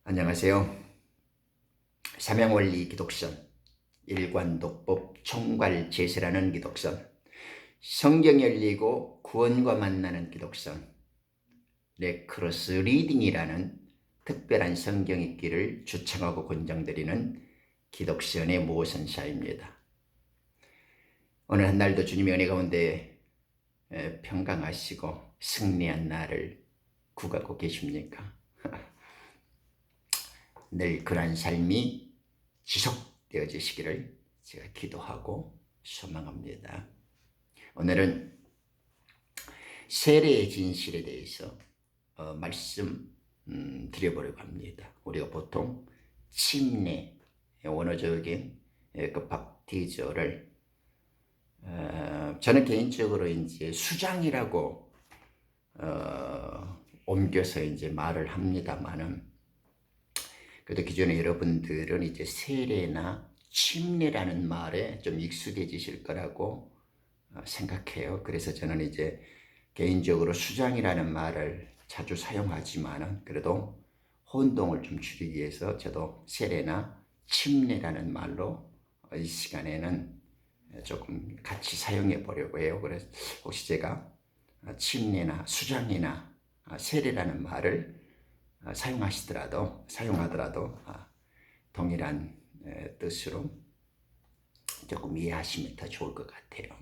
안녕하세요. 삼양원리 기독선, 일관독법 총괄제세라는 기독선, 성경 열리고 구원과 만나는 기독선, 레크로스 리딩이라는 특별한 성경 읽기를 주창하고 권장드리는 기독선의 모선사입니다. 오늘 한 날도 주님의 은혜 가운데 평강하시고 승리한 날을 구가고 계십니까? 늘 그러한 삶이 지속되어지시기를 제가 기도하고 소망합니다. 오늘은 세례의 진실에 대해서 말씀 드려보려고 합니다. 우리가 보통 침례, 원어적인 그 밥티저를 저는 개인적으로 이제 수장이라고 옮겨서 이제 말을 합니다만은, 그래도 기존에 여러분들은 이제 세례나 침례라는 말에 좀 익숙해지실 거라고 생각해요. 그래서 저는 이제 개인적으로 수장이라는 말을 자주 사용하지만은, 그래도 혼동을 좀 줄이기 위해서 저도 세례나 침례라는 말로 이 시간에는 조금 같이 사용해 보려고 해요. 그래서 혹시 제가 침례나 수장이나 세례라는 말을 사용하더라도 동일한 뜻으로 조금 이해하시면 더 좋을 것 같아요.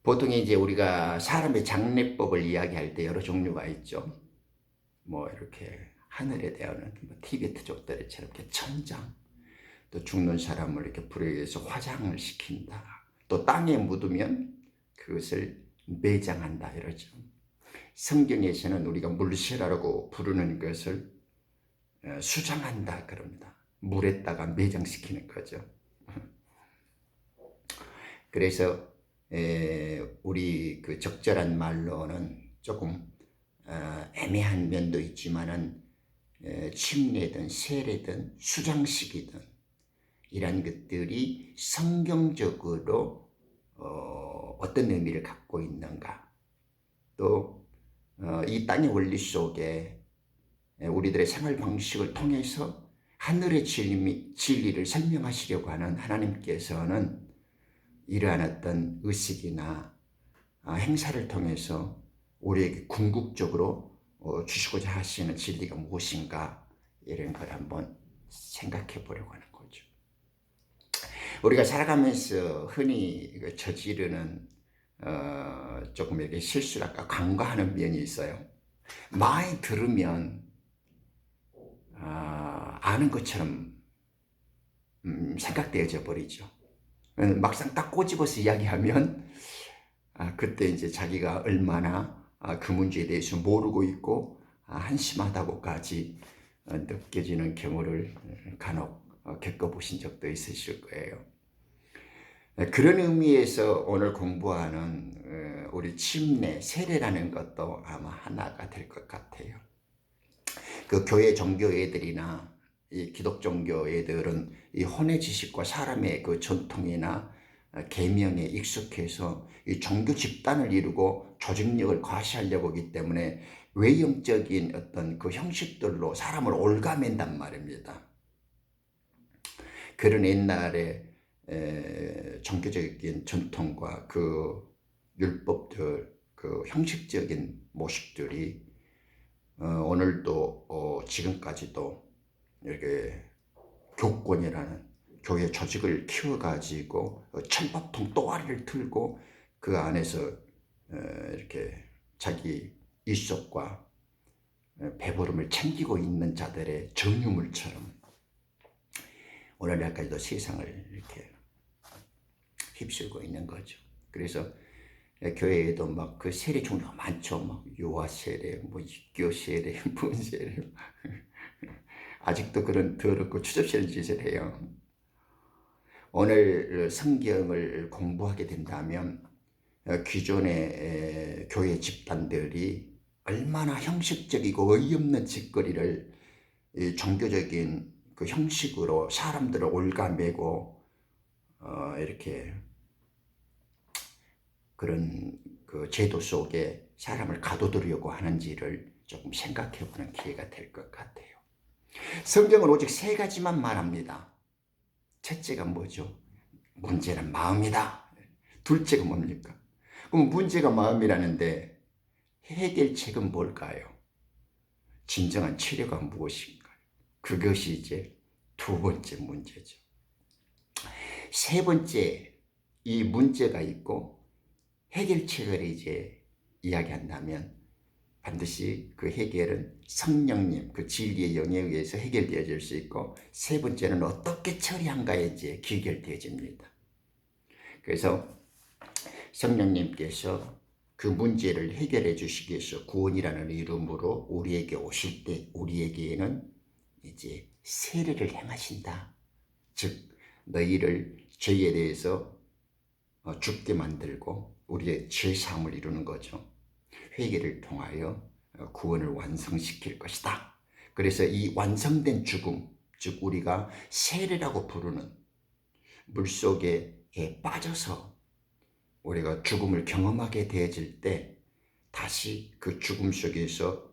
보통 이제 우리가 사람의 장례법을 이야기할 때 여러 종류가 있죠. 뭐 이렇게 하늘에 대하는 티베트족들처럼 이렇게 천장, 또 죽는 사람을 이렇게 불에 의해서 화장을 시킨다, 또 땅에 묻으면 그것을 매장한다 이러죠. 성경에서는 우리가 물세라고 부르는 것을 수장한다 그럽니다. 물에다가 매장시키는 거죠. 그래서 우리 그 적절한 말로는 조금 애매한 면도 있지만은 침례든 세례든 수장식이든 이런 것들이 성경적으로 어떤 의미를 갖고 있는가, 또 이 땅의 원리 속에 우리들의 생활 방식을 통해서 하늘의 진리를 설명하시려고 하는 하나님께서는 이러한 어떤 의식이나 행사를 통해서 우리에게 궁극적으로 주시고자 하시는 진리가 무엇인가, 이런 걸 한번 생각해 보려고 하는 거죠. 우리가 살아가면서 흔히 저지르는 조금 이렇게 실수랄까 간과하는 면이 있어요. 많이 들으면 아는 것처럼 생각되어져 버리죠. 막상 딱 꼬집어서 이야기하면 그때 이제 자기가 얼마나 그 문제에 대해서 모르고 있고 한심하다고까지 느껴지는 경우를 간혹 겪어보신 적도 있으실 거예요. 그런 의미에서 오늘 공부하는 우리 침례, 세례라는 것도 아마 하나가 될 것 같아요. 그 교회 종교 애들이나 이 기독 종교 애들은 이 혼의 지식과 사람의 그 전통이나 계명에 익숙해서 이 종교 집단을 이루고 조직력을 과시하려고 하기 때문에 외형적인 어떤 그 형식들로 사람을 올가맨단 말입니다. 그런 옛날에 종교적인 전통과 그 율법들, 그 형식적인 모습들이 오늘도 지금까지도 이렇게 교권이라는 교회 조직을 키워가지고 천밥통 또아리를 틀고 그 안에서 이렇게 자기 일속과 배부름을 챙기고 있는 자들의 정유물처럼 오늘날까지도 세상을 이렇게 휩쓸고 있는 거죠. 그래서 교회에도 막 그 세례 종류가 많죠. 막 유아 세례, 뭐 육교 세례, 문 세례. 아직도 그런 더럽고 추접스러운 짓을 해요. 오늘 성경을 공부하게 된다면 기존의 교회 집단들이 얼마나 형식적이고 어이없는 짓거리를 종교적인 그 형식으로 사람들을 올가매고 이렇게 그런 그 제도 속에 사람을 가둬두려고 하는지를 조금 생각해보는 기회가 될 것 같아요. 성경은 오직 세 가지만 말합니다. 첫째가 뭐죠? 문제는 마음이다. 둘째가 뭡니까? 그럼 문제가 마음이라는데 해결책은 뭘까요? 진정한 치료가 무엇인가요? 그것이 이제 두 번째 문제죠. 세 번째, 이 문제가 있고 해결책을 이제 이야기한다면 반드시 그 해결은 성령님, 그 진리의 영에 의해서 해결되어질 수 있고, 세 번째는 어떻게 처리한가에 이제 귀결되어집니다. 그래서 성령님께서 그 문제를 해결해 주시기 위해서 구원이라는 이름으로 우리에게 오실 때 우리에게는 이제 세례를 행하신다. 즉 너희를 죄에 대해서 죽게 만들고 우리의 죄 사함을 이루는 거죠. 회개를 통하여 구원을 완성시킬 것이다. 그래서 이 완성된 죽음, 즉 우리가 세례라고 부르는 물속에 빠져서 우리가 죽음을 경험하게 되어질 때 다시 그 죽음 속에서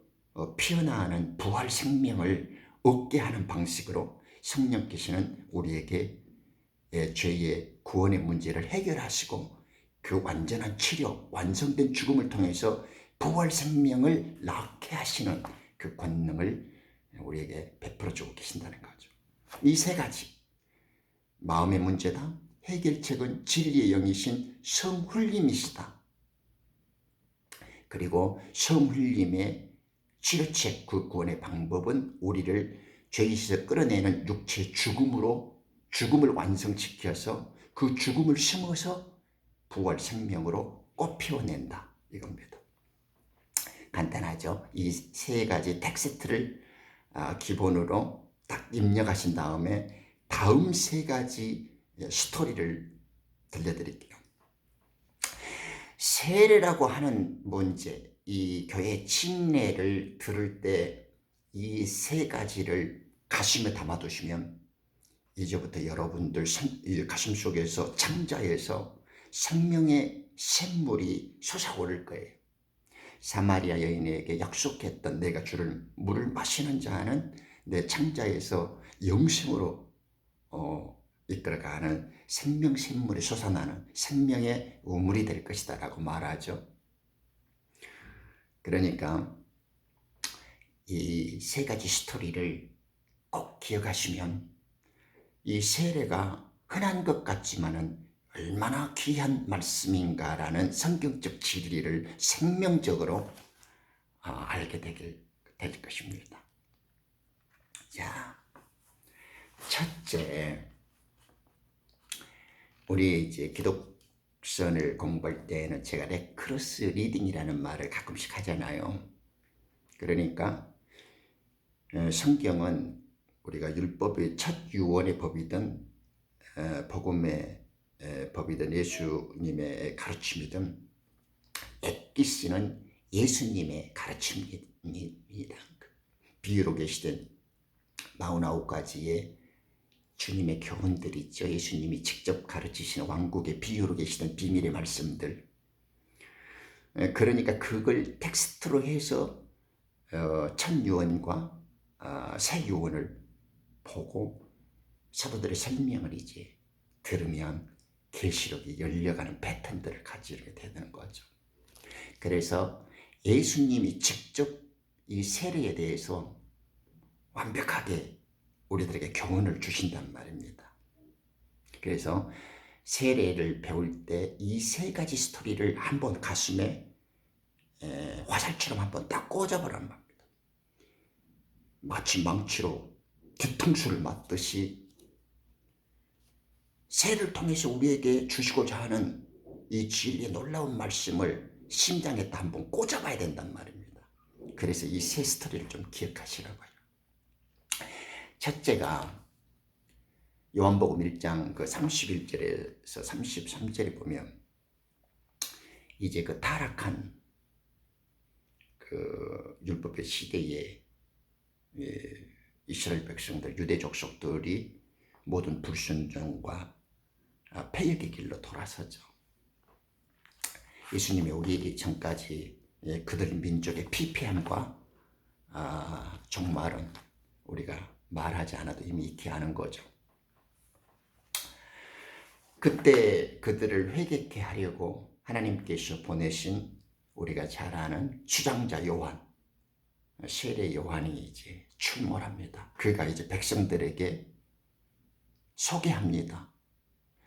피어나는 부활 생명을 얻게 하는 방식으로 성령께서는 우리에게 죄의 구원의 문제를 해결하시고 그 완전한 치료, 완성된 죽음을 통해서 부활 생명을 낳게 하시는 그 권능을 우리에게 베풀어 주고 계신다는 거죠. 이 세 가지, 마음의 문제다, 해결책은 진리의 영이신 성훈님이시다. 그리고 성훈님의 치료책, 그 구원의 방법은 우리를 죄에서 끌어내는 육체의 죽음을 완성시켜서 그 죽음을 심어서 부활 생명으로 꽃피워낸다, 이겁니다. 간단하죠. 이 세 가지 텍스트를 기본으로 딱 입력하신 다음에 다음 세 가지 스토리를 들려드릴게요. 세례라고 하는 문제, 이 교회 침례를 들을 때 이 세 가지를 가슴에 담아두시면 이제부터 여러분들 가슴 속에서 창자에서 생명의 샘물이 솟아오를 거예요. 사마리아 여인에게 약속했던 내가 주를 물을 마시는 자는 내 창자에서 영생으로 이끌어가는 생명 샘물이 솟아나는 생명의 우물이 될 것이다 라고 말하죠. 그러니까 이 세 가지 스토리를 꼭 기억하시면 이 세례가 흔한 것 같지만은 얼마나 귀한 말씀인가라는 성경적 진리를 생명적으로 알게 될 것입니다. 자, 첫째, 우리 이제 기독선을 공부할 때는 제가 레크로스 리딩이라는 말을 가끔씩 하잖아요. 그러니까 성경은 우리가 율법의 첫 유언의 법이든 복음의 법이든 예수님의 가르침이든 엑기스는 예수님의 가르침입니다. 비유로 계시던 49가지의 주님의 교훈들이 있죠. 예수님이 직접 가르치시는 왕국의 비유로 계시던 비밀의 말씀들. 그러니까 그걸 텍스트로 해서 첫 유언과 새 유언을 보고 사도들의 설명을 이제 들으면 계시록이 열려가는 패턴들을 가지게 되는 거죠. 그래서 예수님이 직접 이 세례에 대해서 완벽하게 우리들에게 교훈을 주신단 말입니다. 그래서 세례를 배울 때 이 세 가지 스토리를 한번 가슴에 화살처럼 한번 딱 꽂아보란 말입니다. 마치 망치로 뒤통수를 맞듯이 세를 통해서 우리에게 주시고자 하는 이 진리의 놀라운 말씀을 심장에 한번 꽂아봐야 된단 말입니다. 그래서 이 세 스토리를 좀 기억하시라고요. 첫째가 요한복음 1장 그 31절에서 33절에 보면 이제 그 타락한 그 율법의 시대에 이스라엘 백성들, 유대 족속들이 모든 불순종과 폐역의 길로 돌아서죠. 예수님이 오기 전까지 그들 민족의 피폐함과 종말은 우리가 말하지 않아도 이미 익히 아는 거죠. 그때 그들을 회개케 하려고 하나님께서 보내신 우리가 잘 아는 주장자 요한, 세례 요한이 이제 출몰합니다. 그가 이제 백성들에게 소개합니다.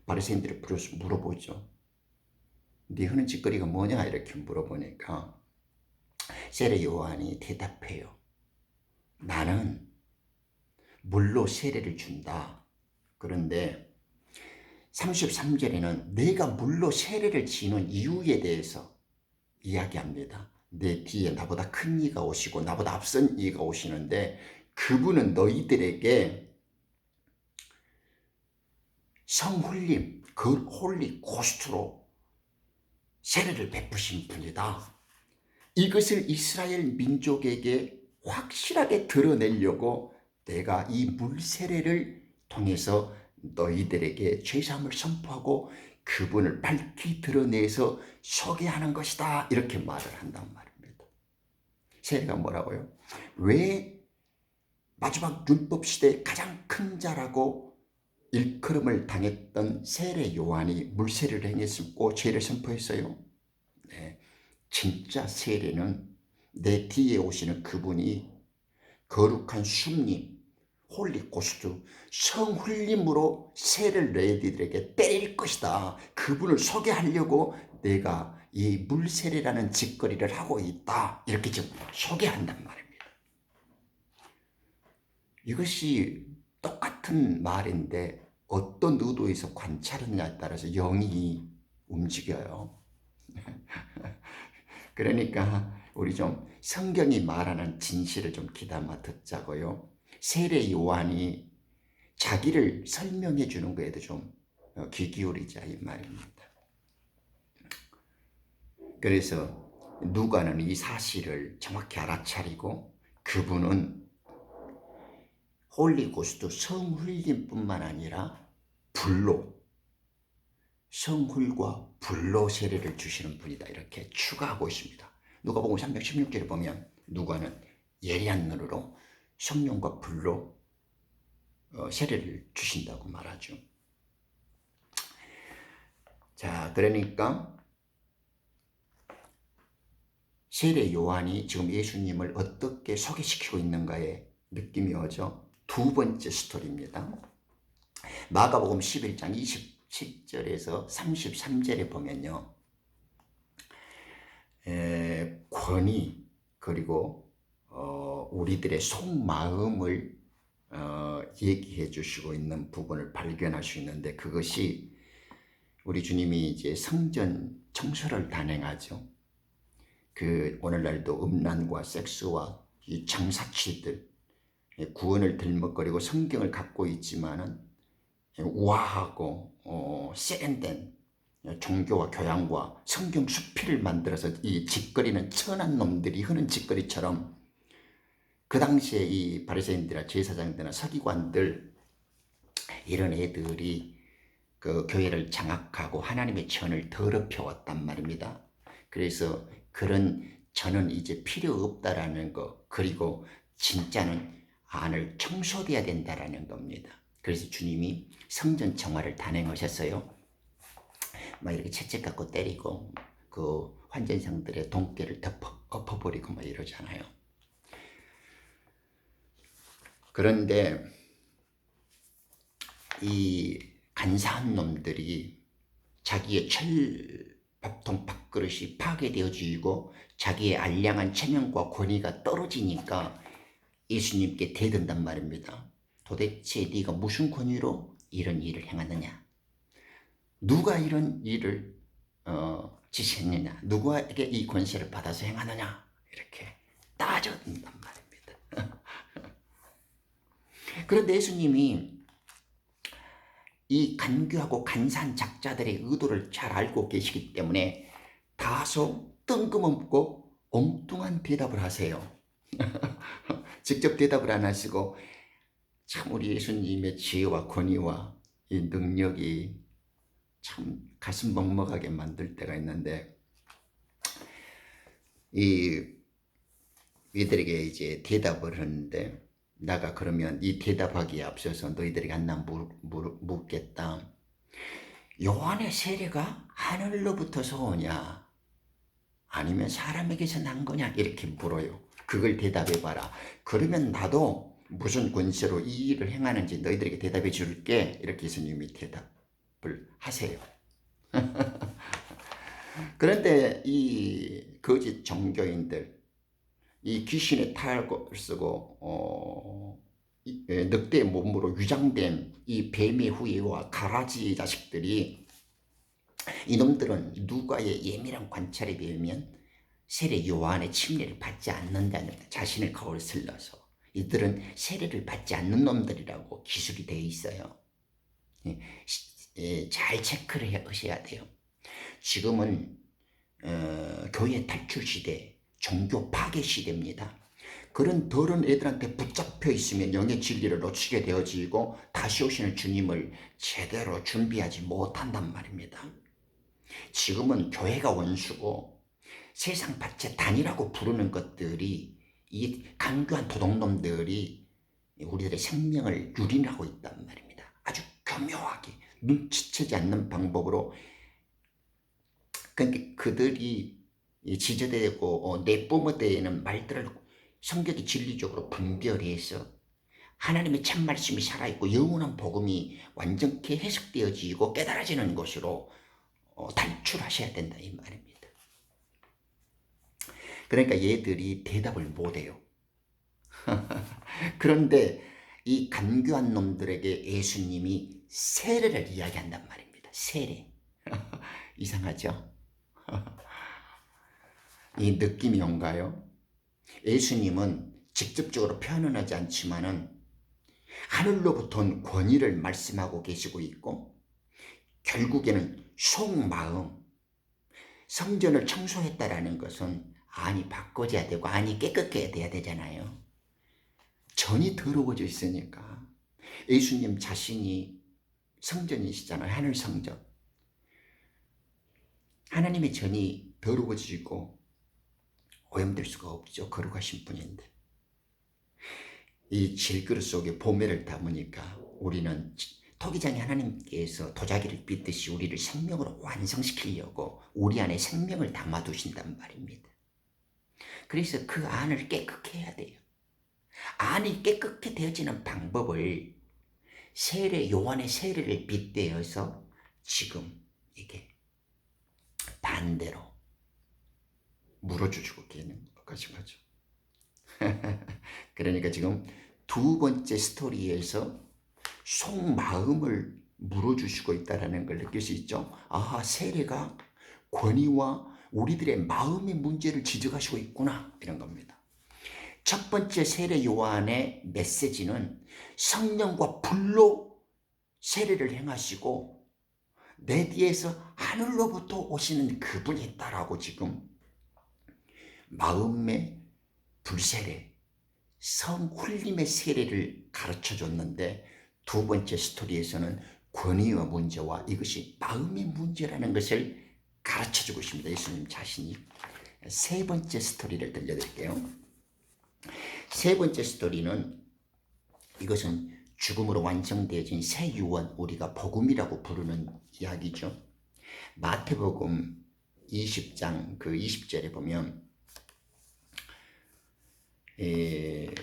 바리새인들이 물어보죠. 네 하는 짓거리가 뭐냐 이렇게 물어보니까 세례 요한이 대답해요. 나는 물로 세례를 준다. 그런데 33절에는 내가 물로 세례를 지는 이유에 대해서 이야기합니다. 내 뒤에 나보다 큰 이가 오시고 나보다 앞선 이가 오시는데 그분은 너희들에게 성훈림, 그 홀리 고스트로 세례를 베푸신 분이다. 이것을 이스라엘 민족에게 확실하게 드러내려고 내가 이 물세례를 통해서 너희들에게 죄사함을 선포하고 그분을 밝히 드러내서 소개하는 것이다. 이렇게 말을 한단 말입니다. 세례가 뭐라고요? 왜 마지막 율법 시대에 가장 큰 자라고 일컬음을 당했던 세례 요한이 물세례를 행했고 죄를 선포했어요? 네. 진짜 세례는 내 뒤에 오시는 그분이 거룩한 숭님, 홀리 고스트, 성훈림으로 세례를 너희들에게 때릴 것이다. 그분을 소개하려고 내가 이 물세례라는 짓거리를 하고 있다. 이렇게 지금 소개한단 말입니다. 이것이 똑같은 말인데 어떤 의도에서 관찰하느냐에 따라서 영이 움직여요. 그러니까 우리 좀 성경이 말하는 진실을 좀 귀담아 듣자고요. 세례 요한이 자기를 설명해 주는 거에도 좀 귀 기울이자 이 말입니다. 그래서 누가는 이 사실을 정확히 알아차리고 그분은 홀리고스트 성훈림뿐만 아니라 불로 성hul과 불로 세례를 주시는 분이다. 이렇게 추가하고 있습니다. 누가복음 316절에 보면 누가는 예리한 눈으로 성령과 불로 세례를 주신다고 말하죠. 자, 그러니까 세례 요한이 지금 예수님을 어떻게 소개시키고 있는가에 느낌이 오죠. 두 번째 스토리입니다. 마가복음 11장 27절에서 33절에 보면요. 권위 그리고 우리들의 속마음을 얘기해 주시고 있는 부분을 발견할 수 있는데 그것이 우리 주님이 이제 성전 청소를 단행하죠. 그 오늘날도 음란과 섹스와 이 장사치들 구원을 들먹거리고 성경을 갖고 있지만은 우아하고 세련된 종교와 교양과 성경 수필을 만들어서 이 짓거리는 천한 놈들이 하는 짓거리처럼 그 당시에 이 바리새인들이나 제사장들이나 서기관들 이런 애들이 그 교회를 장악하고 하나님의 전을 더럽혀 왔단 말입니다. 그래서 그런 전은 이제 필요 없다라는 거 그리고 진짜는 안을 청소해야 된다라는 겁니다. 그래서 주님이 성전 정화를 단행하셨어요. 막 이렇게 채찍 갖고 때리고 그 환전상들의 돈깨를 엎어버리고 막 이러잖아요. 그런데 이 간사한 놈들이 자기의 밥통 밥그릇이 파괴되어지고 자기의 알량한 체면과 권위가 떨어지니까 예수님께 대든단 말입니다. 도대체 네가 무슨 권위로 이런 일을 행하느냐? 누가 이런 일을 지시했느냐? 누구에게 이 권세를 받아서 행하느냐? 이렇게 따져든단 말입니다. 그런데 예수님이 이 간교하고 간사한 작자들의 의도를 잘 알고 계시기 때문에 다소 뜬금없고 엉뚱한 대답을 하세요. 직접 대답을 안 하시고 참 우리 예수님의 지혜와 권위와 이 능력이 참 가슴 먹먹하게 만들 때가 있는데 이 이들에게 이제 대답을 하는데, 나가 그러면 이 대답하기에 앞서서 너희들에게 하나 묻겠다. 요한의 세례가 하늘로부터서 오냐 아니면 사람에게서 난 거냐 이렇게 물어요. 그걸 대답해봐라. 그러면 나도 무슨 권세로 이 일을 행하는지 너희들에게 대답해 줄게. 이렇게 예수님이 대답을 하세요. 그런데 이 거짓 종교인들, 이 귀신의 탈을 쓰고 늑대의 몸으로 위장된 이 뱀의 후예와 가라지 자식들이, 이놈들은 누가의 예민한 관찰에 비하면 세례 요한의 침례를 받지 않는다는 자신의 거울을 슬러서 이들은 세례를 받지 않는 놈들이라고 기술이 되어 있어요. 잘 체크를 하셔야 돼요. 지금은 교회 탈출 시대, 종교 파괴 시대입니다. 그런 더러운 애들한테 붙잡혀 있으면 영의 진리를 놓치게 되어지고 다시 오시는 주님을 제대로 준비하지 못한단 말입니다. 지금은 교회가 원수고 세상 밭의 단이라고 부르는 것들이, 이 강교한 도둑놈들이 우리들의 생명을 유린하고 있단 말입니다. 아주 교묘하게 눈치채지 않는 방법으로. 그러니까 그들이 지저대고 내뿜어대는 말들을 성격이 진리적으로 분별해서 하나님의 참 말씀이 살아있고 영원한 복음이 완전히 해석되어지고 깨달아지는 것으로 탈출하셔야 된다 이 말입니다. 그러니까 얘들이 대답을 못해요. 그런데 이 간교한 놈들에게 예수님이 세례를 이야기한단 말입니다. 세례. 이상하죠? 이 느낌이 온가요? 예수님은 직접적으로 표현은 하지 않지만은 하늘로부터 온 권위를 말씀하고 계시고 있고, 결국에는 속마음, 성전을 청소했다라는 것은 안이 바꿔져야 되고 안이 깨끗해야 돼야 되잖아요. 전이 더러워져 있으니까. 예수님 자신이 성전이시잖아요. 하늘 성전. 하나님의 전이 더러워지고 오염될 수가 없죠. 거룩하신 분인데. 이 질그릇 속에 보배를 담으니까 우리는 토기장이 하나님께서 도자기를 빚듯이 우리를 생명으로 완성시키려고 우리 안에 생명을 담아두신단 말입니다. 그래서 그 안을 깨끗게 해야 돼요. 안이 깨끗게 되어지는 방법을 세례, 요한의 세례를 빗대어서 지금 이게 반대로 물어주시고 계는 것인 거죠. 그러니까 지금 두 번째 스토리에서 속마음을 물어주시고 있다는 걸 느낄 수 있죠. 아, 세례가 권위와 우리들의 마음의 문제를 지적하시고 있구나, 이런 겁니다. 첫 번째 세례 요한의 메시지는 성령과 불로 세례를 행하시고 내 뒤에서 하늘로부터 오시는 그분이 있다라고 지금 마음의 불세례, 성훈림의 세례를 가르쳐 줬는데, 두 번째 스토리에서는 권위와 문제와 이것이 마음의 문제라는 것을 가르쳐 주고 있습니다. 예수님 자신이. 세 번째 스토리를 들려드릴게요. 세 번째 스토리는, 이것은 죽음으로 완성되어진 새 유언, 우리가 복음이라고 부르는 이야기죠. 마태복음 20장 그 20절에 보면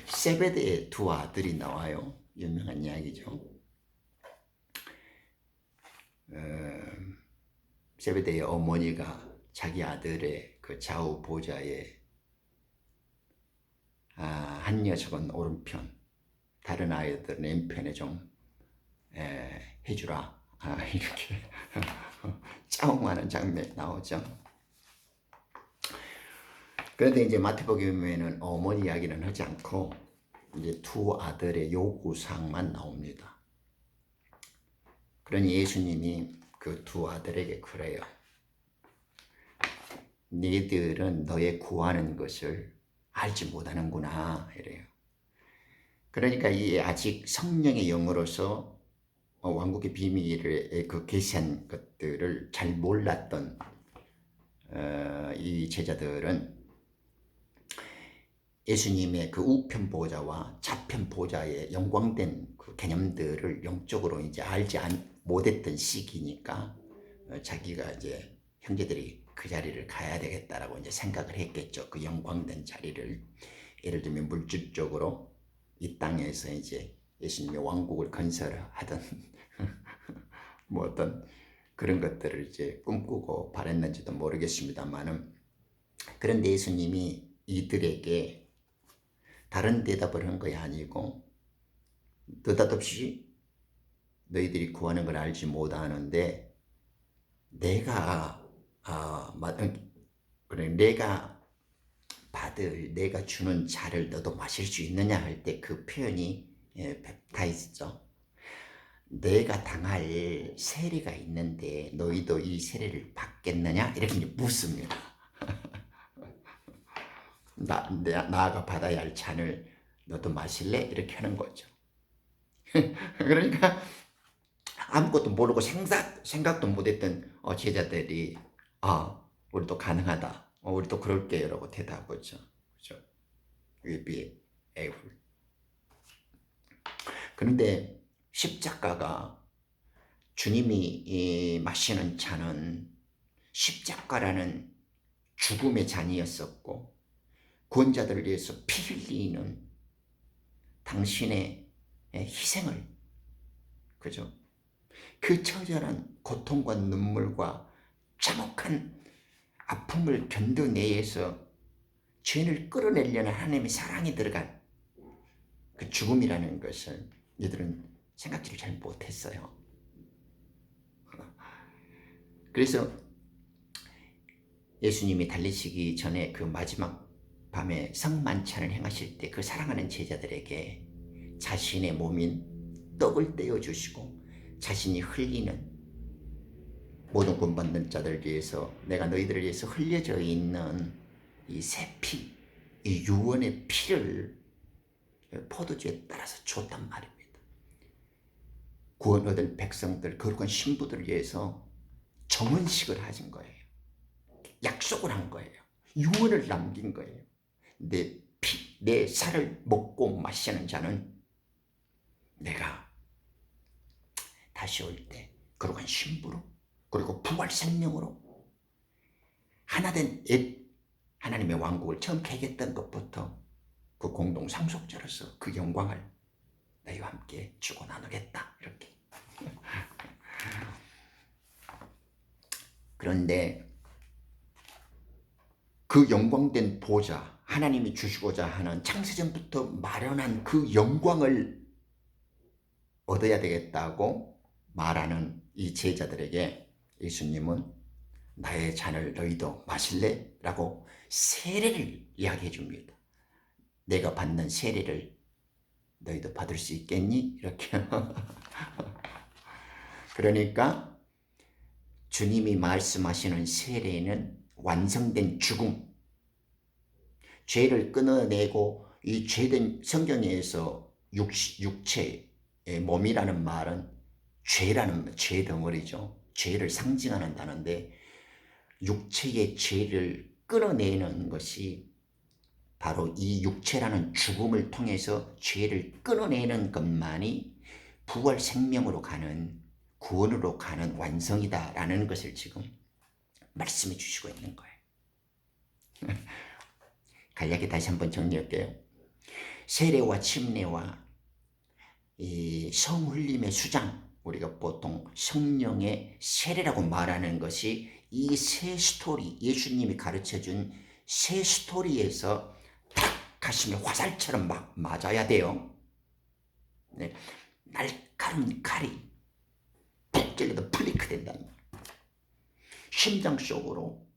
세베대의 두 아들이 나와요. 유명한 이야기죠. 세베대의 어머니가 자기 아들의 그 좌우 보좌에 한 녀석은 오른편, 다른 아이들은 왼편에 좀 해주라, 이렇게 짜웅하는 장면이 나오죠. 그런데 이제 마태복음에는 어머니 이야기는 하지 않고 이제 두 아들의 요구사항만 나옵니다. 그러니 예수님이 그 두 아들에게 그래요. 너희들은 너의 구하는 것을 알지 못하는구나, 이래요. 그러니까 이 아직 성령의 영으로서 왕국의 비밀을 그 계시한 것들을 잘 몰랐던 이 제자들은 예수님의 그 우편 보좌와 좌편 보좌의 영광된 그 개념들을 영적으로 이제 못했던 시기니까 자기가 이제 형제들이 그 자리를 가야 되겠다라고 이제 생각을 했겠죠. 그 영광된 자리를. 예를 들면 물질적으로 이 땅에서 이제 예수님의 왕국을 건설하던 뭐 어떤 그런 것들을 이제 꿈꾸고 바랬는지도 모르겠습니다만은, 그런데 예수님이 이들에게 다른 대답을 한 것이 아니고 느닷없이 너희들이 구하는 걸 알지 못하는데 내가 그래 내가 내가 주는 자를 너도 마실 수 있느냐 할 때 그 표현이 뵙타이스죠. 내가 당할 세례가 있는데 너희도 이 세례를 받겠느냐 이렇게 이제 묻습니다. 나가 받아야 할 잔을 너도 마실래? 이렇게 하는 거죠. 그러니까 아무것도 모르고 생각도 못했던 제자들이 우리도 가능하다. 우리도 그럴게요. 라고 대답하죠. 그죠? We be able. 그런데 십자가가 주님이 마시는 잔은 십자가라는 죽음의 잔이었었고 구원자들을 위해서 피 흘리는 당신의 희생을, 그죠? 그 처절한 고통과 눈물과 참혹한 아픔을 견뎌내서 죄를 끌어내려는 하나님의 사랑이 들어간 그 죽음이라는 것을 이들은 생각지를 잘 못했어요. 그래서 예수님이 달리시기 전에 그 마지막 밤에 성만찬을 행하실 때 그 사랑하는 제자들에게 자신의 몸인 떡을 떼어주시고 자신이 흘리는 모든 구원받는 자들을 위해서 내가 너희들을 위해서 흘려져 있는 이 새 피, 이 유언의 피를 포도주에 따라서 줬단 말입니다. 구원 얻을 백성들, 거룩한 신부들을 위해서 정언식을 하신 거예요. 약속을 한 거예요. 유언을 남긴 거예요. 내 피, 내 살을 먹고 마시는 자는 내가 다시 올 때 거룩한 신부로 그리고 부활 생명으로 하나된 하나님의 왕국을 처음 개겠던 것부터 그 공동 상속자로서 그 영광을 너희와 함께 주고 나누겠다. 이렇게. 그런데 그 영광된 보좌, 하나님이 주시고자 하는 창세전부터 마련한 그 영광을 얻어야 되겠다고 말하는 이 제자들에게 예수님은 나의 잔을 너희도 마실래? 라고 세례를 이야기해 줍니다. 내가 받는 세례를 너희도 받을 수 있겠니? 이렇게. 그러니까 주님이 말씀하시는 세례는 완성된 죽음, 죄를 끊어내고 이 죄된 성경에서 육체의 몸이라는 말은 죄 덩어리죠. 죄를 상징하는 단어인데 육체의 죄를 끊어내는 것이 바로 이 육체라는 죽음을 통해서 죄를 끊어내는 것만이 부활 생명으로 가는, 구원으로 가는 완성이다라는 것을 지금 말씀해 주시고 있는 거예요. 간략히 다시 한번 정리할게요. 세례와 침례와 이 성흘림의 수장, 우리가 보통 성령의 세례라고 말하는 것이 이 세 스토리, 예수님이 가르쳐준 세 스토리에서 탁 하시면 화살처럼 막 맞아야 돼요. 네. 날카로운 칼이 푹 찔러도 플리크 된다는 거예요. 심장 속으로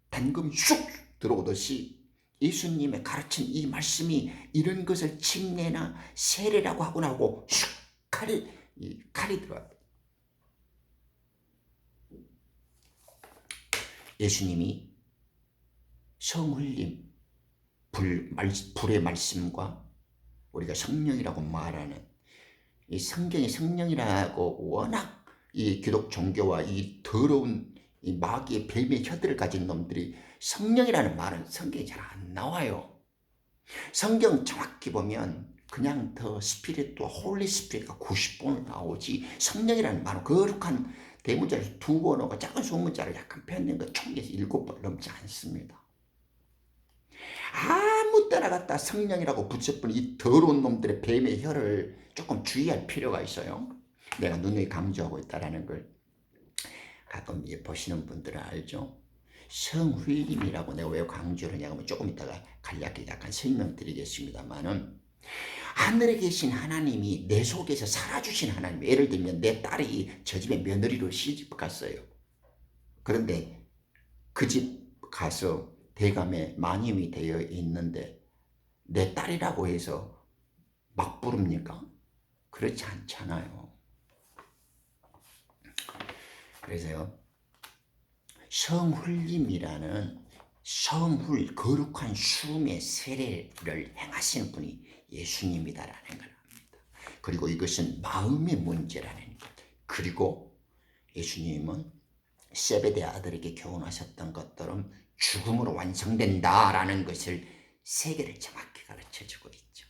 단검이 쑥 들어오듯이 예수님의 가르친 이 말씀이 이런 것을 침례나 세례라고 하고 나고 슉 칼이 들어와요. 예수님이 성흘림, 불의 말씀과 우리가 성령이라고 말하는 이 성경의 성령이라고 워낙 이 기독 종교와 이 더러운 이 마귀의 뱀의 혀들을 가진 놈들이 성령이라는 말은 성경에 잘 안 나와요. 성경 정확히 보면 그냥 더 스피릿과 홀리 스피릿가 90번을 나오지 성령이라는 말은 거룩한 대문자를 2번 오고 작은 소문자를 약간 펴낸 거 총 7번 넘지 않습니다. 아무 때나 갖다 성령이라고 붙여버린 이 더러운 놈들의 뱀의 혀를 조금 주의할 필요가 있어요. 내가 누누이 강조하고 있다는 걸 가끔 보시는 분들은 알죠. 성훈림이라고 내가 왜 강조를 하냐면 조금 이따가 간략하게 약간 설명드리겠습니다만은 하늘에 계신 하나님이 내 속에서 살아주신 하나님, 예를 들면 내 딸이 저 집에 며느리로 시집 갔어요. 그런데 그 집 가서 대감에 마님이 되어 있는데 내 딸이라고 해서 막 부릅니까? 그렇지 않잖아요. 그래서요, 성훈림이라는 성훌 거룩한 수음의 세례를 행하시는 분이 예수님이다라는 걸 합니다. 그리고 이것은 마음의 문제라는 것. 그리고 예수님은 세베대 아들에게 교훈하셨던 것처럼 죽음으로 완성된다라는 것을 세계를 정확히 가르쳐주고 있죠.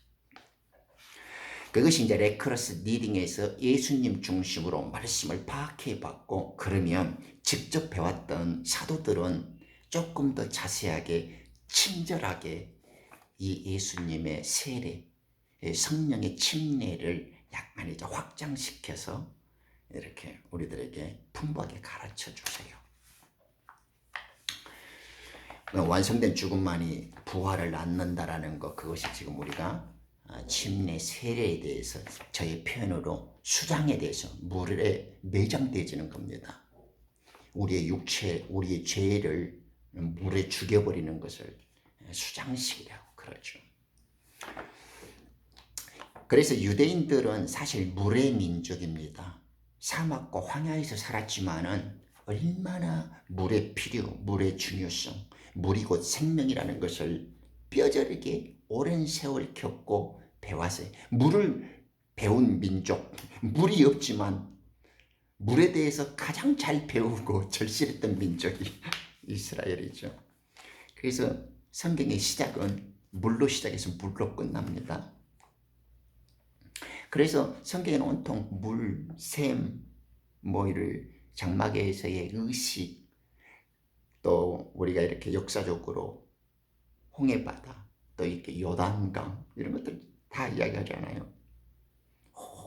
그것이 이제 레크러스 리딩에서 예수님 중심으로 말씀을 파악해봤고, 그러면 직접 배웠던 사도들은 조금 더 자세하게 친절하게 이 예수님의 세례, 성령의 침례를 약간 이제 확장시켜서 이렇게 우리들에게 풍부하게 가르쳐 주세요. 완성된 죽음만이 부활을 낳는다라는 것, 그것이 지금 우리가 침례 세례에 대해서 저의 표현으로 수장에 대해서 물에 매장되어지는 겁니다. 우리의 육체, 우리의 죄를 물에 죽여버리는 것을 수장식이라고 그러죠. 그래서 유대인들은 사실 물의 민족입니다. 사막과 황야에서 살았지만은 얼마나 물의 필요, 물의 중요성, 물이 곧 생명이라는 것을 뼈저리게 오랜 세월 겪고 배웠어요. 물을 배운 민족, 물이 없지만 물에 대해서 가장 잘 배우고 절실했던 민족이 이스라엘이죠. 그래서 성경의 시작은 물로 시작해서 물로 끝납니다. 그래서 성경에는 온통 물, 샘, 이를 장막에서의 의식, 또 우리가 이렇게 역사적으로 홍해바다, 또 이렇게 요단강 이런 것들 다 이야기하잖아요.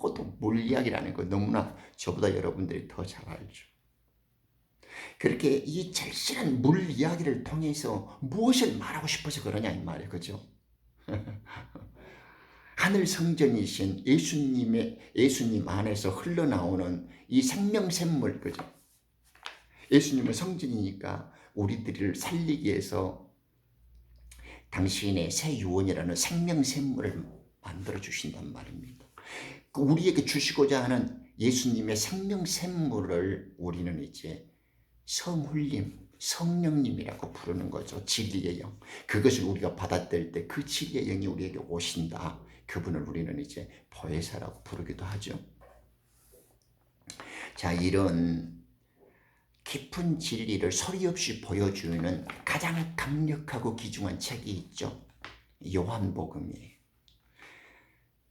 모두 물 이야기라는 거 너무나 저보다 여러분들이 더 잘 알죠. 그렇게 이 절실한 물 이야기를 통해서 무엇을 말하고 싶어서 그러냐 이 말이에요. 그죠? 하늘 성전이신 예수님 안에서 흘러나오는 이 생명샘물, 그죠? 예수님은 성전이니까 우리들을 살리기 위해서 당신의 새 유언이라는 생명샘물을 만들어 주신단 말입니다. 우리에게 주시고자 하는 예수님의 생명샘물을 우리는 이제 성훈림, 성령님이라고 부르는 거죠. 진리의 영. 그것을 우리가 받아들일 때 그 진리의 영이 우리에게 오신다. 그분을 우리는 이제 보혜사라고 부르기도 하죠. 자, 이런 깊은 진리를 소리 없이 보여주는 가장 강력하고 귀중한 책이 있죠. 요한복음이에요.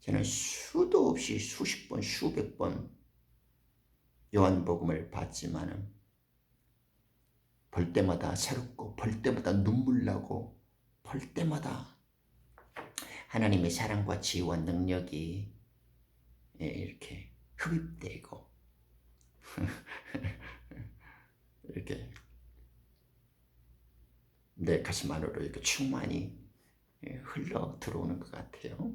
저는 수도 없이 수십 번, 수백 번 요한복음을 봤지만은 볼 때마다 새롭고, 볼 때마다 눈물 나고, 볼 때마다 하나님의 사랑과 지혜와 능력이 이렇게 흡입되고 이렇게 내 가슴 안으로 이렇게 충만히 흘러 들어오는 것 같아요.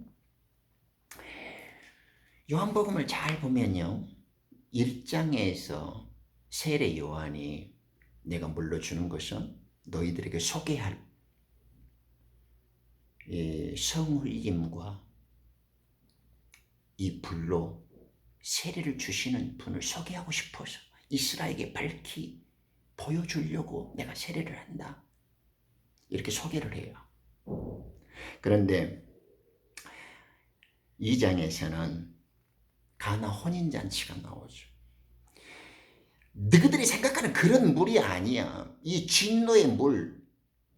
요한복음을 잘 보면요, 1장에서 세례 요한이 내가 물러주는 것은 너희들에게 소개할 성훈림과 이 불로 세례를 주시는 분을 소개하고 싶어서 이스라엘에게 밝히 보여주려고 내가 세례를 한다. 이렇게 소개를 해요. 그런데 2장에서는 가나 혼인잔치가 나오죠. 너희들이 생각하는 그런 물이 아니야. 이 진노의 물,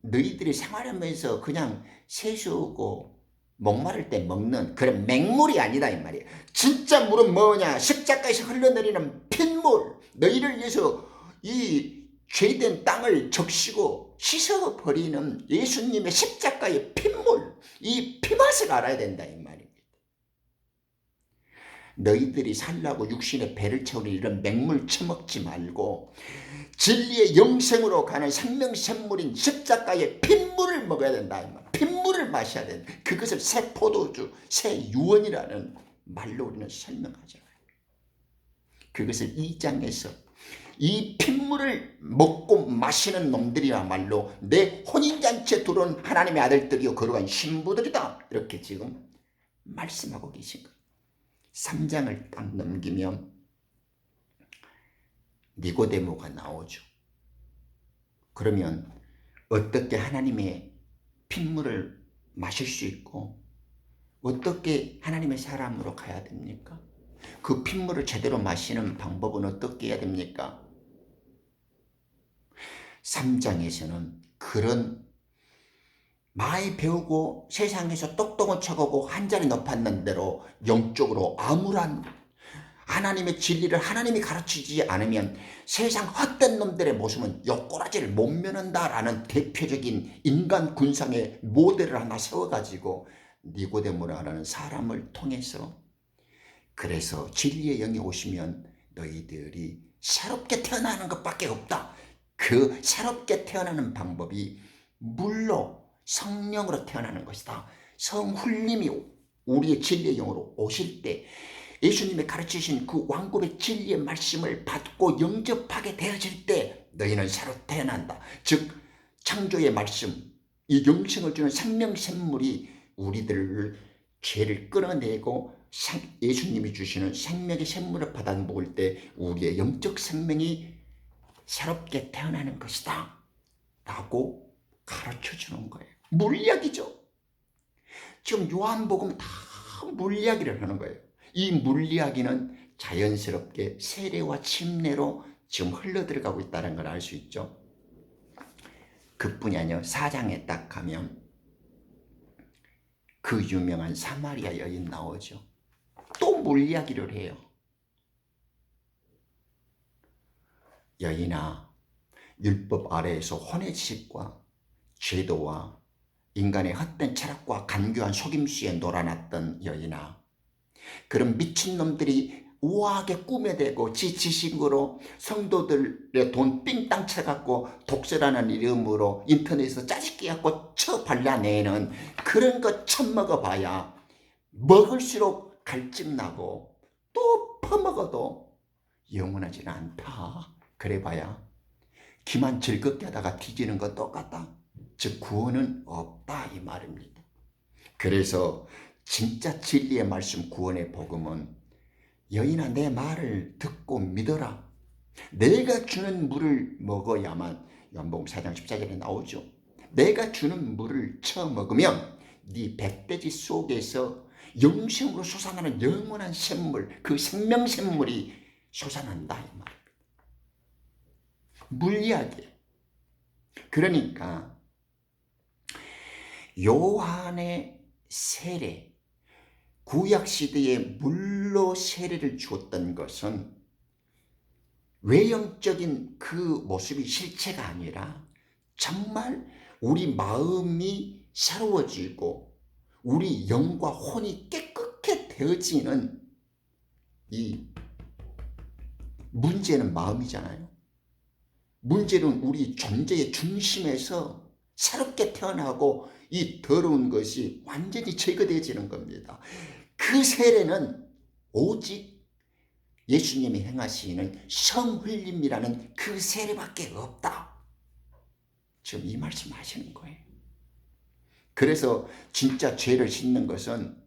너희들이 생활하면서 그냥 세수하고 목마를 때 먹는 그런 맹물이 아니다 이 말이에요. 진짜 물은 뭐냐? 십자가에서 흘러내리는 핏물. 너희를 위해서 이 죄된 땅을 적시고 씻어버리는 예수님의 십자가의 핏물. 이 피맛을 알아야 된다 이 말입니다. 너희들이 살라고 육신의 배를 채우는 이런 맹물 처먹지 말고 진리의 영생으로 가는 생명샘물인 십자가의 핏물을 먹어야 된다. 핏물을 마셔야 된다. 그것을 새 포도주, 새 유언이라는 말로 우리는 설명하잖아요. 그것을 2장에서 이 핏물을 먹고 마시는 놈들이야말로 내 혼인잔치에 들어온 하나님의 아들들이요 거룩한 신부들이다. 이렇게 지금 말씀하고 계신 거예요. 3장을 딱 넘기면 니고데모가 나오죠. 그러면 어떻게 하나님의 핏물을 마실 수 있고 어떻게 하나님의 사람으로 가야 됩니까? 그 핏물을 제대로 마시는 방법은 어떻게 해야 됩니까? 3장에서는 그런 많이 배우고 세상에서 똑똑한 척하고 한 자리 높았는 대로 영적으로 암울한 하나님의 진리를 하나님이 가르치지 않으면 세상 헛된 놈들의 모습은 욕꼬라지를 못 면한다라는 대표적인 인간 군상의 모델을 하나 세워가지고 니고데모라는 사람을 통해서 그래서 진리의 영이 오시면 너희들이 새롭게 태어나는 것밖에 없다. 그 새롭게 태어나는 방법이 물로 성령으로 태어나는 것이다. 성훈님이 우리의 진리의 영으로 오실 때 예수님이 가르치신 그 왕국의 진리의 말씀을 받고 영접하게 되어질 때 너희는 새로 태어난다. 즉 창조의 말씀, 이 영생을 주는 생명샘물이 우리들을 죄를 끌어내고 예수님이 주시는 생명의 샘물을 받아 먹을 때 우리의 영적 생명이 새롭게 태어나는 것이다 라고 가르쳐주는 거예요. 물리학이죠. 지금 요한복음 다 물리학이를 하는 거예요. 이 물리학이는 자연스럽게 세례와 침례로 지금 흘러들어가고 있다는 걸 알 수 있죠. 그뿐이 아니라 4장에 딱 가면 그 유명한 사마리아 여인 나오죠. 또 물리학이를 해요. 여인아, 율법 아래에서 혼의 지식과 죄도와 인간의 헛된 철학과 간교한 속임수에 놀아났던 여인아, 그런 미친놈들이 우아하게 꾸며대고 지 지식으로 성도들의 돈 삥땅 쳐갖고 독서라는 이름으로 인터넷에서 짜집기 갖고 쳐 발라내는 그런 거 처먹어봐야 먹을수록 갈증나고 또 퍼먹어도 영원하지는 않다. 그래봐야 기만 즐겁게 하다가 뒤지는 거 똑같다. 즉 구원은 없다 이 말입니다. 그래서 진짜 진리의 말씀 구원의 복음은 여인아 내 말을 듣고 믿어라. 내가 주는 물을 먹어야만 요한복음 4장 14절에 나오죠. 내가 주는 물을 처먹으면 네 백돼지 속에서 영생으로 솟아나는 영원한 샘물, 그 생명샘물이 솟아난다 이 말입니다. 물리학이에요. 그러니까 요한의 세례, 구약시대에 물로 세례를 주었던 것은 외형적인 그 모습이 실체가 아니라 정말 우리 마음이 새로워지고 우리 영과 혼이 깨끗게 되어지는 이 문제는 마음이잖아요. 문제는 우리 존재의 중심에서 새롭게 태어나고 이 더러운 것이 완전히 제거되어지는 겁니다. 그 세례는 오직 예수님이 행하시는 성흘림이라는 그 세례밖에 없다. 지금 이 말씀 하시는 거예요. 그래서 진짜 죄를 씻는 것은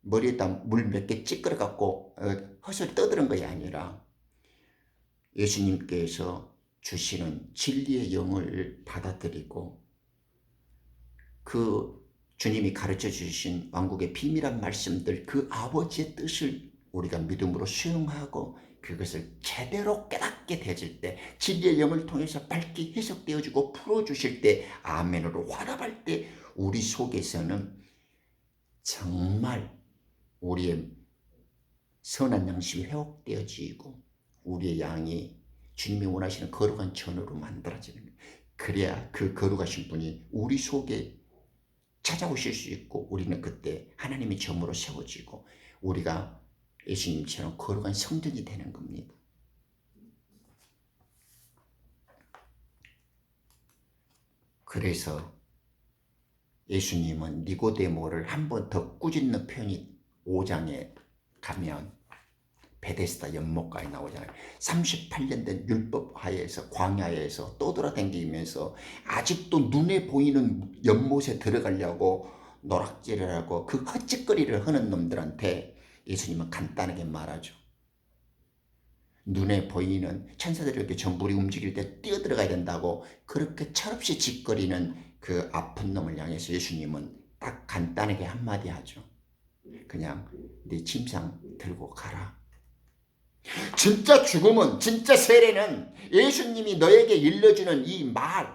머리에다 물 몇 개 찌끄러 갖고 헛을 떠드는 것이 아니라 예수님께서 주시는 진리의 영을 받아들이고 그 주님이 가르쳐 주신 왕국의 비밀한 말씀들, 그 아버지의 뜻을 우리가 믿음으로 수용하고 그것을 제대로 깨닫고 깨닫게 되어질 때, 진리의 영을 통해서 밝게 해석되어지고 풀어주실 때, 아멘으로 화답할 때 우리 속에서는 정말 우리의 선한 양심이 회복되어지고 우리의 양이 주님이 원하시는 거룩한 전으로 만들어지는 거예요. 그래야 그 거룩하신 분이 우리 속에 찾아오실 수 있고 우리는 그때 하나님의 점으로 세워지고 우리가 예수님처럼 거룩한 성전이 되는 겁니다. 그래서 예수님은 니고데모를 한 번 더 꾸짖는 표현이 5장에 가면 베데스다 연못가에 나오잖아요. 38년 된 율법 하에서 광야에서 떠돌아다니면서 아직도 눈에 보이는 연못에 들어가려고 노락질을 하고 그 헛짓거리를 하는 놈들한테 예수님은 간단하게 말하죠. 눈에 보이는 천사들이 이렇게 전불이 움직일 때 뛰어들어가야 된다고 그렇게 철없이 짓거리는 그 아픈 놈을 향해서 예수님은 딱 간단하게 한마디 하죠. 그냥 네 침상 들고 가라. 진짜 죽음은, 진짜 세례는 예수님이 너에게 일러주는 이 말,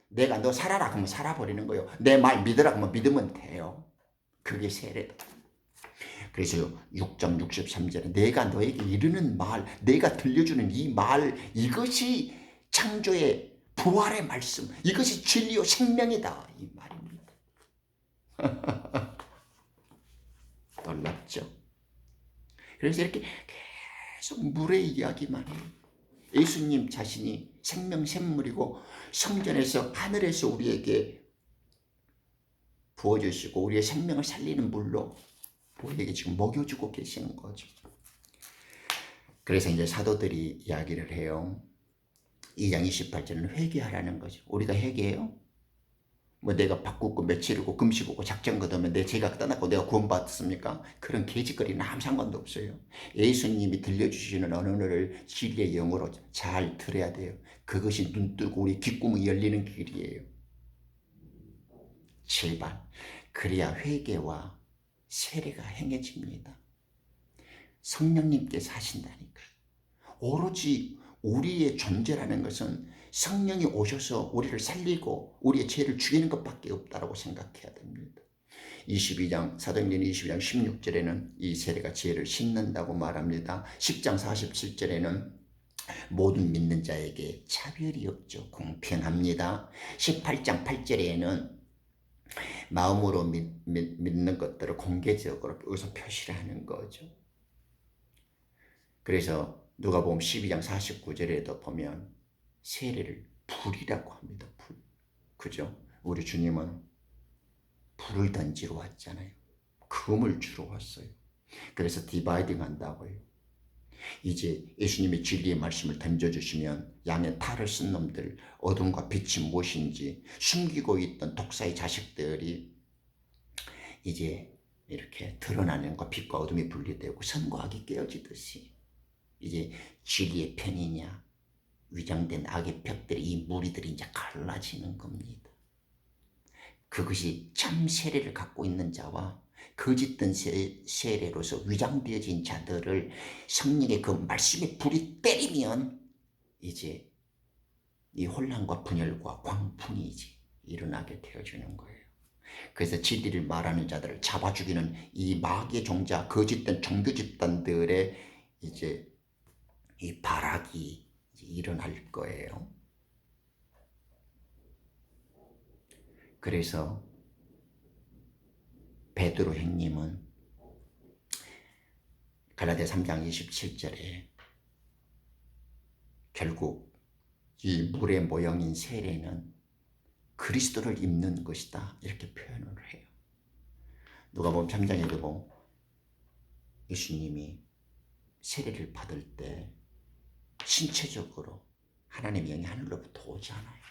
내가 너 살아라 그러면 살아버리는 거예요. 내 말 믿으라 그러면 믿으면 돼요. 그게 세례다. 그래서 6장 63절에 내가 너에게 이르는 말, 내가 들려주는 이 말, 이것이 창조의 부활의 말씀, 이것이 진리요 생명이다 이 말입니다. 놀랍죠? 그래서 이렇게 계속 물의 이야기만 해요. 예수님 자신이 생명 샘물이고 성전에서 하늘에서 우리에게 부어주시고 우리의 생명을 살리는 물로 우리에게 지금 먹여주고 계시는 거죠. 그래서 이제 사도들이 이야기를 해요. 2장 28절은 회개하라는 거죠. 우리가 회개해요? 뭐 내가 바꾸고 며칠이고 금식하고 작정 거두면 내 죄가 떠났고 내가 구원받았습니까? 그런 개짓거리는 아무 상관도 없어요. 예수님이 들려주시는 언어를 진리의 영으로 잘 들어야 돼요. 그것이 눈 뜨고 우리 귓구멍이 열리는 길이에요. 제발 그래야 회개와 세례가 행해집니다. 성령님께서 하신다니까요. 오로지 우리의 존재라는 것은 성령이 오셔서 우리를 살리고 우리의 죄를 죽이는 것밖에 없다고 생각해야 됩니다. 22장 사도행전 22장 16절에는 이 세례가 죄를 씻는다고 말합니다. 10장 47절에는 모든 믿는 자에게 차별이 없죠. 공평합니다. 18장 8절에는 마음으로 믿는 것들을 공개적으로 여기서 표시를 하는 거죠. 그래서 누가복음 12장 49절에도 보면 세례를 불이라고 합니다. 불. 그죠? 우리 주님은 불을 던지러 왔잖아요. 금을 주러 왔어요. 그래서 디바이딩 한다고요. 이제 예수님의 진리의 말씀을 던져주시면 양의 탈을 쓴 놈들, 어둠과 빛이 무엇인지 숨기고 있던 독사의 자식들이 이제 이렇게 드러나는 것, 빛과 어둠이 분리되고 선과 악이 깨어지듯이 이제 진리의 편이냐 위장된 악의 벽들이 이 무리들이 이제 갈라지는 겁니다. 그것이 참 세례를 갖고 있는 자와 거짓된 세례로서 위장되어진 자들을 성령의 그 말씀의 불이 때리면 이제 이 혼란과 분열과 광풍이 이제 일어나게 되어주는 거예요. 그래서 진리를 말하는 자들을 잡아 죽이는 이 마귀의 종자 거짓된 종교 집단들의 이제 이 발악이 일어날 거예요. 그래서 베드로 형님은 갈라디아 3장 27절에 결국 이 물의 모형인 세례는 그리스도를 입는 것이다 이렇게 표현을 해요. 누가복음 3장에도 보면 예수님이 세례를 받을 때 신체적으로 하나님의 영이 하늘로부터 오지 않아요.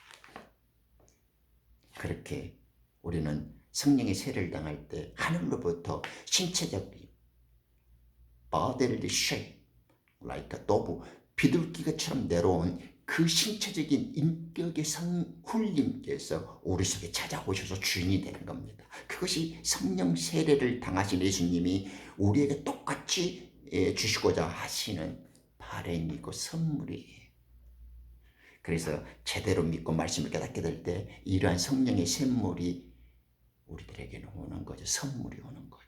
그렇게 우리는 성령의 세례를 당할 때 하늘로부터 신체적인 bodily shape like a dove 비둘기처럼 내려온 그 신체적인 인격의 성훈님께서 우리 속에 찾아오셔서 주인이 되는 겁니다. 그것이 성령 세례를 당하신 예수님이 우리에게 똑같이 주시고자 하시는 바람이고 선물이에요. 그래서 제대로 믿고 말씀을 깨닫게 될 때 이러한 성령의 샘물이 우리들에게는 오는 거죠. 선물이 오는 거예요.